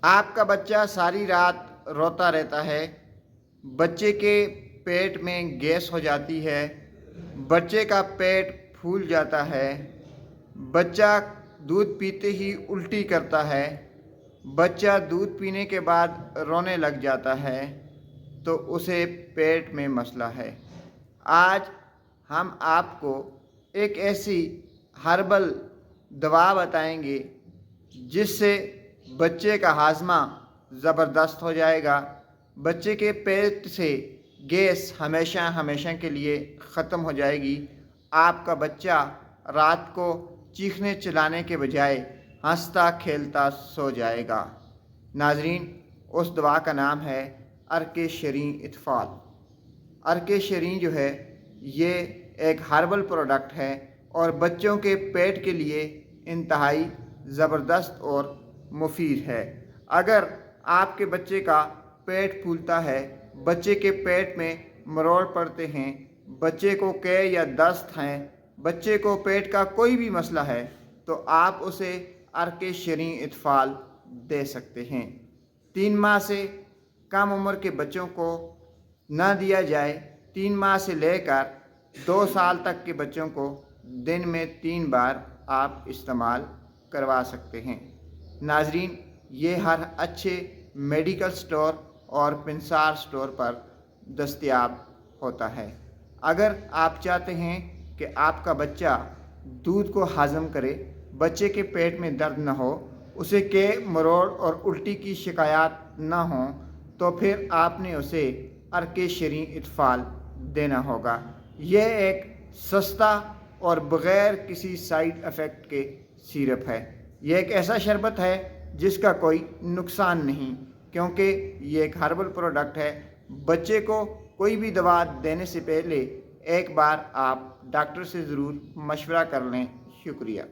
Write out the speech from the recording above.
آپ کا بچہ ساری رات روتا رہتا ہے، بچے کے پیٹ میں گیس ہو جاتی ہے، بچے کا پیٹ پھول جاتا ہے، بچہ دودھ پیتے ہی الٹی کرتا ہے، بچہ دودھ پینے کے بعد رونے لگ جاتا ہے، تو اسے پیٹ میں مسئلہ ہے۔ آج ہم آپ کو ایک ایسی ہربل دوا بتائیں گے جس سے بچے کا ہاضمہ زبردست ہو جائے گا، بچے کے پیٹ سے گیس ہمیشہ ہمیشہ کے لیے ختم ہو جائے گی، آپ کا بچہ رات کو چیخنے چلانے کے بجائے ہنستا کھیلتا سو جائے گا۔ ناظرین، اس دوا کا نام ہے ارک شریں اطفال۔ ارک شریں جو ہے یہ ایک ہربل پروڈکٹ ہے اور بچوں کے پیٹ کے لیے انتہائی زبردست اور مفید ہے۔ اگر آپ کے بچے کا پیٹ پھولتا ہے، بچے کے پیٹ میں مروڑ پڑتے ہیں، بچے کو قے یا دست ہیں، بچے کو پیٹ کا کوئی بھی مسئلہ ہے، تو آپ اسے ارک شریں اطفال دے سکتے ہیں۔ 3 ماہ سے کم عمر کے بچوں کو نہ دیا جائے۔ 3 ماہ سے لے کر 2 سال تک کے بچوں کو دن میں 3 بار آپ استعمال کروا سکتے ہیں۔ ناظرین، یہ ہر اچھے میڈیکل سٹور اور پنسار سٹور پر دستیاب ہوتا ہے۔ اگر آپ چاہتے ہیں کہ آپ کا بچہ دودھ کو ہضم کرے، بچے کے پیٹ میں درد نہ ہو، اسے قے مروڑ اور الٹی کی شکایات نہ ہوں، تو پھر آپ نے اسے ارک شریں اطفال دینا ہوگا۔ یہ ایک سستا اور بغیر کسی سائیڈ افیکٹ کے سیرپ ہے۔ یہ ایک ایسا شربت ہے جس کا کوئی نقصان نہیں، کیونکہ یہ ایک ہربل پروڈکٹ ہے۔ بچے کو کوئی بھی دوا دینے سے پہلے ایک بار آپ ڈاکٹر سے ضرور مشورہ کر لیں۔ شکریہ۔